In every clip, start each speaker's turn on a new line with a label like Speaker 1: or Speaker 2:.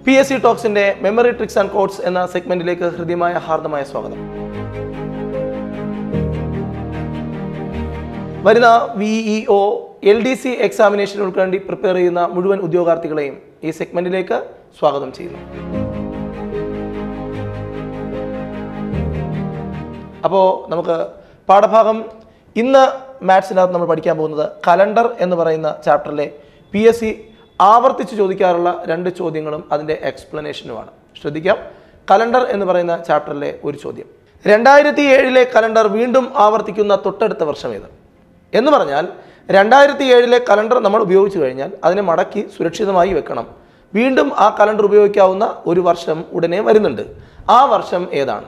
Speaker 1: PSCtalks memory tricks and codes എന്ന സെഗ്മെന്റിലേക്ക് ഹൃദ്യമായ ഹാർദമായ സ്വാഗതം. വരുന്ന VEO LDC എക്സാമിനേഷനുകൾക്ക് വേണ്ടി പ്രിപ്പയർ ചെയ്യുന്ന മുഴുവൻ ഉദ്യോഗാർത്ഥികളെയും ഈ സെഗ്മെന്റിലേക്ക് സ്വാഗതം ചെയ്യുന്നു. അപ്പോൾ നമുക്ക് പാഠഭാഗം ഇന്ന് മാത്സിനകത്ത് നമ്മൾ പഠിക്കാൻ പോകുന്നത് കലണ്ടർ എന്ന് പറയുന്ന ചാപ്റ്ററിലെ PSC ആവർത്തിച്ച് ചോദിക്കാറുള്ള 2 ചോദ്യങ്ങളും അതിൻ്റെ എക്സ്പ്ലനേഷനുമാണ്. ശ്രദ്ധിക്കാം. കലണ്ടർ എന്ന് പറയുന്ന ചാപ്റ്ററിലെ ഒരു ചോദ്യം, 2007 കലണ്ടർ വീണ്ടും ആവർത്തിക്കുന്ന തൊട്ടടുത്ത വർഷം ഏത് എന്ന് പറഞ്ഞാൽ 2007 കലണ്ടർ നമ്മൾ ഉപയോഗിച്ചു കഴിഞ്ഞാൽ അതിനെ മടക്കി സുരക്ഷിതമായി വെക്കണം. വീണ്ടും ആ കലണ്ടർ ഉപയോഗിക്കാവുന്ന ഒരു വർഷം ഉടനെ വരുന്നുണ്ട്. ആ വർഷം ഏതാണ്?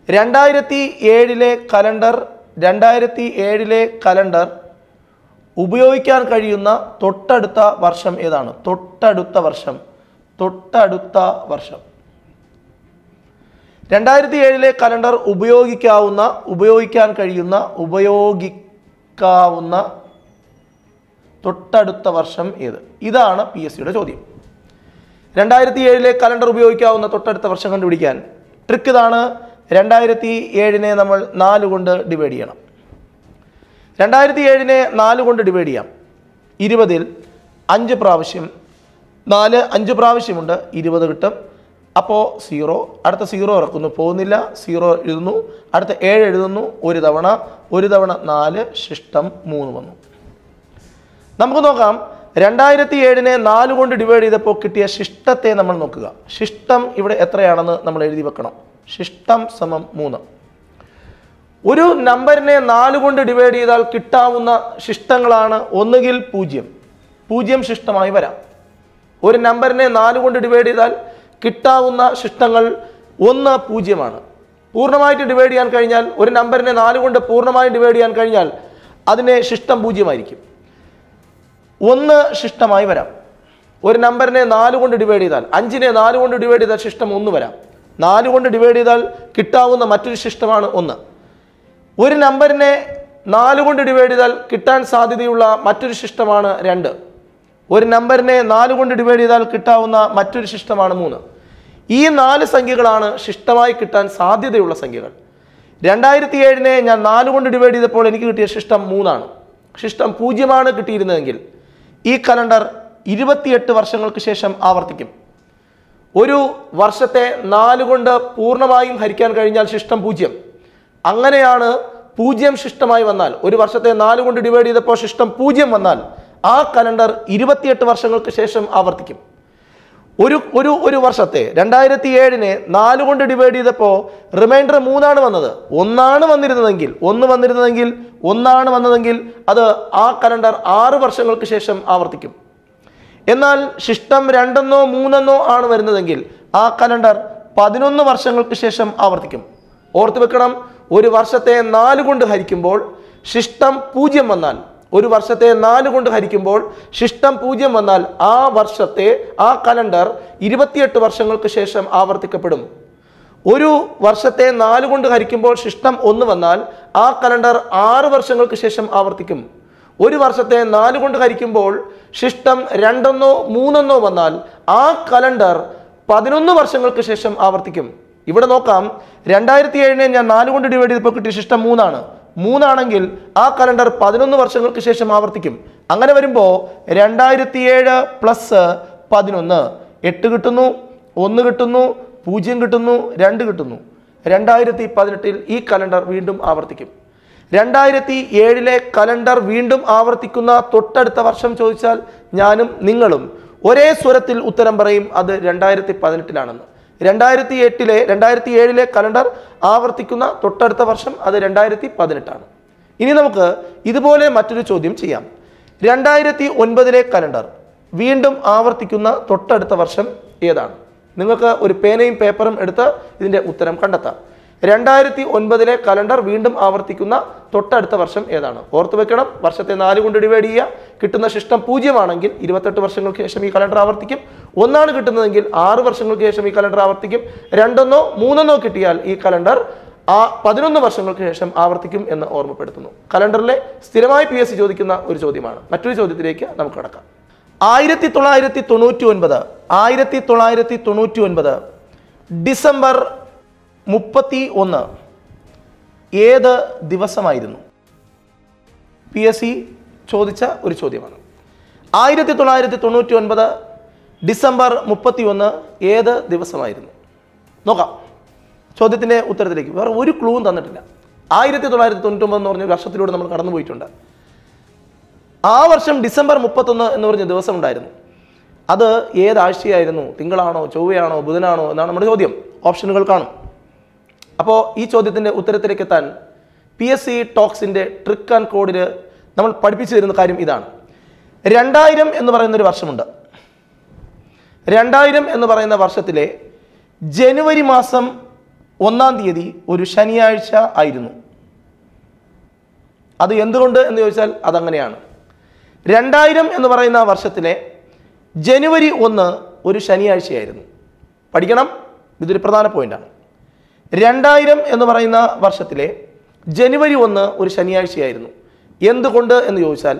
Speaker 1: 2007 കലണ്ടർ ഉപയോഗിക്കാൻ കഴിയുന്ന തൊട്ടടുത്ത വർഷം ഏതാണ്? തൊട്ടടുത്ത വർഷം 2007 കലണ്ടർ ഉപയോഗിക്കാൻ കഴിയുന്ന തൊട്ടടുത്ത വർഷം ഏത്? ഇതാണ് PSCയുടെ ചോദ്യം. 2007 കലണ്ടർ ഉപയോഗിക്കാവുന്ന തൊട്ടടുത്ത വർഷം കണ്ടുപിടിക്കാൻ ട്രിക്ക് ഇതാണ്. 2007 നമ്മൾ 4 കൊണ്ട് ഡിവൈഡ് ചെയ്യണം. 2007 4 കൊണ്ട് ഡിവൈഡ് ചെയ്യാം. 20ൽ 5 പ്രാവശ്യം 4 5 പ്രാവശ്യമുണ്ട്, 20 കിട്ടും. അപ്പോൾ 0, അടുത്ത 0 ഇറക്കുന്നു, പോകുന്നില്ല, 0 എഴുതുന്നു, അടുത്ത 7 എഴുതുന്നു, ഒരു തവണ 4 ശിഷ്ടം 3 വന്നു. നമുക്ക് നോക്കാം. 2007 4 കൊണ്ട് ഡിവൈഡ് ചെയ്തപ്പോൾ കിട്ടിയ ശിഷ്ടത്തെ നമ്മൾ നോക്കുക. ശിഷ്ടം ഇവിടെ എത്രയാണെന്ന് നമ്മൾ എഴുതി വെക്കണം. ശിഷ്ടം സമം 3. ഒരു നമ്പറിനെ 4 കൊണ്ട് ഡിവൈഡ് ചെയ്താൽ കിട്ടാവുന്ന ശിഷ്ടങ്ങളാണ് ഒന്നുകിൽ 0 ശിഷ്ടമായി വരാം. ഒരു നമ്പറിനെ 4 കൊണ്ട് ഡിവൈഡ് ചെയ്താൽ കിട്ടാവുന്ന ശിഷ്ടങ്ങൾ 1 0 പൂർണ്ണമായിട്ട് ഡിവൈഡ് ചെയ്യാൻ കഴിഞ്ഞാൽ, ഒരു നമ്പറിനെ 4 കൊണ്ട് പൂർണ്ണമായി ഡിവൈഡ് ചെയ്യാൻ കഴിഞ്ഞാൽ അതിനെ ശിഷ്ടം 0 ആയിരിക്കും. 1 ശിഷ്ടമായി വരാം. ഒരു നമ്പറിനെ 4 കൊണ്ട് ഡിവൈഡ് ചെയ്താൽ, 5നെ 4 കൊണ്ട് ഡിവൈഡ് ചെയ്താൽ ശിഷ്ടം 1 വരാം. 4 കൊണ്ട് ഡിവൈഡ് ചെയ്താൽ കിട്ടാവുന്ന മറ്റൊരു ശിഷ്ടമാണ് 1. ഒരു നമ്പറിനെ 4 കൊണ്ട് ഡിവൈഡ് ചെയ്താൽ കിട്ടാൻ സാധ്യതയുള്ള മറ്റൊരു ശിഷ്ടമാണ് 2. ഒരു നമ്പറിനെ 4 കൊണ്ട് ഡിവൈഡ് ചെയ്താൽ കിട്ടാവുന്ന മറ്റൊരു ശിഷ്ടമാണ് 3. ഈ 4 സംഖ്യകളാണ് ശിഷ്ടമായി കിട്ടാൻ സാധ്യതയുള്ള സംഖ്യകൾ. 2007 ഞാൻ 4 കൊണ്ട് ഡിവൈഡ് ചെയ്തപ്പോൾ എനിക്ക് കിട്ടിയ ശിഷ്ടം 3. ശിഷ്ടം 0 കിട്ടിയിരുന്നതെങ്കിൽ ഈ കലണ്ടർ 28 വർഷങ്ങൾക്ക് ശേഷം ആവർത്തിക്കും. ഒരു വർഷത്തെ 4 കൊണ്ട് പൂർണ്ണമായും ഹരിക്കാൻ കഴിഞ്ഞാൽ ശിഷ്ടം 0. അങ്ങനെയാണ് 0 ശിഷ്ടമായി വന്നാൽ, ഒരു വർഷത്തെ 4 കൊണ്ട് ഡിവൈഡ് ചെയ്തപ്പോൾ ശിഷ്ടം 0 വന്നാൽ ആ കലണ്ടർ 28 വർഷങ്ങൾക്ക് ശേഷം ആവർത്തിക്കും. ഒരു വർഷത്തെ 2007 4 കൊണ്ട് ഡിവൈഡ് ചെയ്തപ്പോൾ റിമൈൻഡർ 3 വന്നത്. 1 വന്നിരുന്നതെങ്കിൽ അത് ആ കലണ്ടർ 6 വർഷങ്ങൾക്ക് ശേഷം ആവർത്തിക്കും. എന്നാൽ ശിഷ്ടം 2 3 ആണ് വരുന്നതെങ്കിൽ ആ കലണ്ടർ 11 വർഷങ്ങൾക്ക് ശേഷം ആവർത്തിക്കും. ഓർത്തു വെക്കണം, ഒരു വർഷത്തെ 4 കൊണ്ട് ഹരിക്കുമ്പോൾ ശിഷ്ടം 0 വന്നാൽ, ഒരു വർഷത്തെ 4 കൊണ്ട് ഹരിക്കുമ്പോൾ ശിഷ്ടം 0 വന്നാൽ ആ കലണ്ടർ 28 വർഷങ്ങൾക്ക് ശേഷം ആവർത്തിക്കപ്പെടും. ഒരു വർഷത്തെ 4 കൊണ്ട് ഹരിക്കുമ്പോൾ ശിഷ്ടം 1 വന്നാൽ ആ കലണ്ടർ 6 വർഷങ്ങൾക്ക് ശേഷം ആവർത്തിക്കും. ഒരു വർഷത്തെ 4 കൊണ്ട് ഹരിക്കുമ്പോൾ ശിഷ്ടം 2 3 വന്നാൽ ആ കലണ്ടർ 11 വർഷങ്ങൾക്ക് ശേഷം ആവർത്തിക്കും. ഇവിടെ നോക്കാം, 2007 ഞാൻ 4 കൊണ്ട് ഡിവൈഡ് ചെയ്തപ്പോൾ കിട്ടിയ ശിഷ്ടം 3 ആണെങ്കിൽ ആ കലണ്ടർ 11 വർഷങ്ങൾക്ക് ശേഷം ആവർത്തിക്കും. അങ്ങനെ വരുമ്പോൾ 2007 പ്ലസ് 11 8 കിട്ടുന്നു, 1 കിട്ടുന്നു, 0 കിട്ടുന്നു, 2 കിട്ടുന്നു. 2018 ഈ കലണ്ടർ വീണ്ടും ആവർത്തിക്കും. 2007 കലണ്ടർ വീണ്ടും ആവർത്തിക്കുന്ന തൊട്ടടുത്ത വർഷം ചോദിച്ചാൽ ഞാനും നിങ്ങളും ഒരേ സ്വരത്തിൽ ഉത്തരം പറയും, അത് 2018 2007 കലണ്ടർ ആവർത്തിക്കുന്ന തൊട്ടടുത്ത വർഷം അത് 2018. ഇനി നമുക്ക് ഇതുപോലെ മറ്റൊരു ചോദ്യം ചെയ്യാം. 2009 കലണ്ടർ വീണ്ടും ആവർത്തിക്കുന്ന തൊട്ടടുത്ത വർഷം ഏതാണ്? നിങ്ങൾക്ക് ഒരു പേനയും പേപ്പറും എടുത്ത് ഇതിൻ്റെ ഉത്തരം കണ്ടെത്താം. 2009 കലണ്ടർ വീണ്ടും ആവർത്തിക്കുന്ന തൊട്ടടുത്ത വർഷം ഏതാണ്? ഓർത്തു വെക്കണം, വർഷത്തെ 4 കൊണ്ട് ഡിവൈഡ് ചെയ്യുക, കിട്ടുന്ന ശിഷ്ടം 0 ആണെങ്കിൽ 28 വർഷങ്ങൾക്ക് ശേഷം ഈ കലണ്ടർ ആവർത്തിക്കും. 1 കിട്ടുന്നതെങ്കിൽ 6 വർഷങ്ങൾക്ക് ശേഷം ഈ കലണ്ടർ ആവർത്തിക്കും. 2 3 കിട്ടിയാൽ ഈ കലണ്ടർ 11 വർഷങ്ങൾക്ക് ശേഷം ആവർത്തിക്കും എന്ന് ഓർമ്മപ്പെടുത്തുന്നു. കലണ്ടറിലെ സ്ഥിരമായി PSC ചോദിക്കുന്ന ഒരു ചോദ്യമാണ്. മറ്റൊരു ചോദ്യത്തിലേക്ക് നമുക്ക് കടക്കാം. 1999 ഡിസംബർ 31 ഏത് ദിവസമായിരുന്നു? PSC ചോദിച്ച ഒരു ചോദ്യമാണ്. 1999 ഡിസംബർ 31 ഏത് ദിവസമായിരുന്നു? നോക്കാം ചോദ്യത്തിൻ്റെ ഉത്തരത്തിലേക്ക്. വേറെ ഒരു ക്ലൂവും തന്നിട്ടില്ല. 1999 എന്ന് പറഞ്ഞ വർഷത്തിലൂടെ നമ്മൾ കടന്നു പോയിട്ടുണ്ട്. ആ വർഷം ഡിസംബർ 31 എന്ന് പറഞ്ഞ ദിവസം ഉണ്ടായിരുന്നു. അത് ഏതാഴ്ചയായിരുന്നു? തിങ്കളാണോ, ചൊവ്വയാണോ, ബുധനാണോ എന്നാണ് നമ്മുടെ ചോദ്യം. ഓപ്ഷനുകൾ കാണും. അപ്പോൾ ഈ ചോദ്യത്തിൻ്റെ ഉത്തരത്തിലേക്ക് എത്താൻ PSC ടോക്സിൻ്റെ ട്രിക്ക് ആൻഡ് കോഡിൽ നമ്മൾ പഠിപ്പിച്ചു തരുന്ന കാര്യം ഇതാണ്. 2000 എന്ന് പറയുന്നൊരു വർഷമുണ്ട്. 2000 എന്ന് പറയുന്ന വർഷത്തിലെ ജനുവരി മാസം 1-ാം തീയതി ഒരു ശനിയാഴ്ച ആയിരുന്നു. അത് എന്തുകൊണ്ട് എന്ന് ചോദിച്ചാൽ അതങ്ങനെയാണ്. 2000 എന്ന് പറയുന്ന വർഷത്തിലെ ജനുവരി 1 ഒരു ശനിയാഴ്ചയായിരുന്നു. പഠിക്കണം, ഇതൊരു പ്രധാന പോയിന്റാണ്. 2000 എന്ന് പറയുന്ന വർഷത്തിലെ ജനുവരി 1 ഒരു ശനിയാഴ്ചയായിരുന്നു. എന്തുകൊണ്ട് എന്ന് ചോദിച്ചാൽ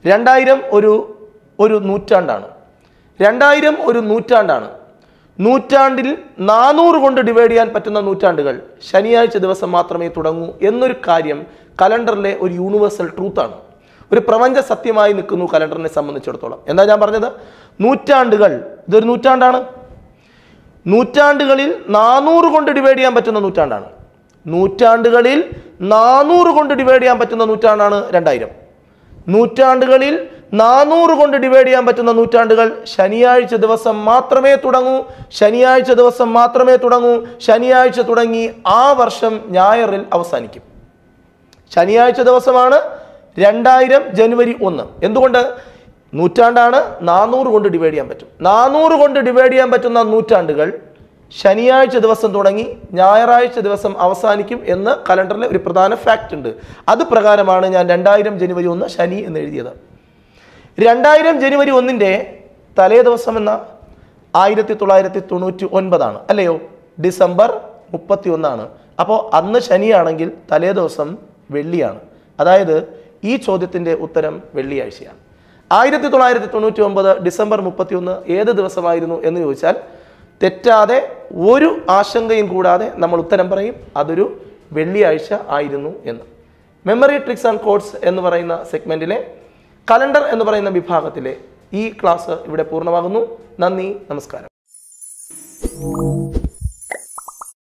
Speaker 1: 2000 ഒരു നൂറ്റാണ്ടാണ്. 2000 ഒരു നൂറ്റാണ്ടാണ്. നൂറ്റാണ്ടിൽ 400 കൊണ്ട് ഡിവൈഡ് ചെയ്യാൻ പറ്റുന്ന നൂറ്റാണ്ടുകൾ ശനിയാഴ്ച ദിവസം മാത്രമേ തുടങ്ങൂ എന്നൊരു കാര്യം കലണ്ടറിലെ ഒരു യൂണിവേഴ്സൽ ട്രൂത്താണ്. ഒരു പ്രപഞ്ച സത്യമായി നിൽക്കുന്നു കലണ്ടറിനെ സംബന്ധിച്ചിടത്തോളം. എന്താ ഞാൻ പറഞ്ഞത്? നൂറ്റാണ്ടുകൾ, ഇതൊരു നൂറ്റാണ്ടാണ്. നൂറ്റാണ്ടുകളിൽ 400 കൊണ്ട് ഡിവൈഡ് ചെയ്യാൻ പറ്റുന്ന നൂറ്റാണ്ടാണ്. നൂറ്റാണ്ടുകളിൽ 400 കൊണ്ട് ഡിവൈഡ് ചെയ്യാൻ പറ്റുന്ന നൂറ്റാണ്ടാണ് 2000. നൂറ്റാണ്ടുകളിൽ 400 കൊണ്ട് ഡിവൈഡ് ചെയ്യാൻ പറ്റുന്ന നൂറ്റാണ്ടുകൾ ശനിയാഴ്ച ദിവസം മാത്രമേ തുടങ്ങൂ. ശനിയാഴ്ച ദിവസം മാത്രമേ തുടങ്ങൂ. ശനിയാഴ്ച തുടങ്ങി ആ വർഷം ഞായറിൽ അവസാനിക്കും. ശനിയാഴ്ച ദിവസമാണ് 2000 ജനുവരി 1. എന്തുകൊണ്ട്? നൂറ്റാണ്ടാണ്. 400 കൊണ്ട് ഡിവൈഡ് ചെയ്യാൻ പറ്റും. 400 കൊണ്ട് ഡിവൈഡ് ചെയ്യാൻ പറ്റുന്ന നൂറ്റാണ്ടുകൾ ശനിയാഴ്ച ദിവസം തുടങ്ങി ഞായറാഴ്ച ദിവസം അവസാനിക്കും എന്ന് കലണ്ടറിലെ ഒരു പ്രധാന ഫാക്റ്റ് ഉണ്ട്. അത് പ്രകാരമാണ് ഞാൻ 2000 ജനുവരി 1 ശനി എന്ന് എഴുതിയത്. 2000 ജനുവരി 1 തലേ ദിവസം എന്ന 1999 അല്ലയോ? ഡിസംബർ 31. അപ്പോൾ അന്ന് ശനിയാണെങ്കിൽ തലേ ദിവസം വെള്ളിയാണ്. അതായത് ഈ ചോദ്യത്തിൻ്റെ ഉത്തരം വെള്ളിയാഴ്ചയാണ്. 1999 ഡിസംബർ 31 ഏത് ദിവസമായിരുന്നു എന്ന് ചോദിച്ചാൽ തെറ്റാതെ ഒരു ആശങ്കയും കൂടാതെ നമ്മൾ ഉത്തരം പറയും, അതൊരു വെള്ളിയാഴ്ച ആയിരുന്നു എന്ന്. മെമ്മറി ട്രിക്സ് ആൻഡ് കോഡ്സ് എന്ന് പറയുന്ന സെഗ്മെന്റിലെ കലണ്ടർ എന്ന് പറയുന്ന വിഭാഗത്തിലെ ഈ ക്ലാസ് ഇവിടെ പൂർണ്ണമാകുന്നു. നന്ദി, നമസ്കാരം.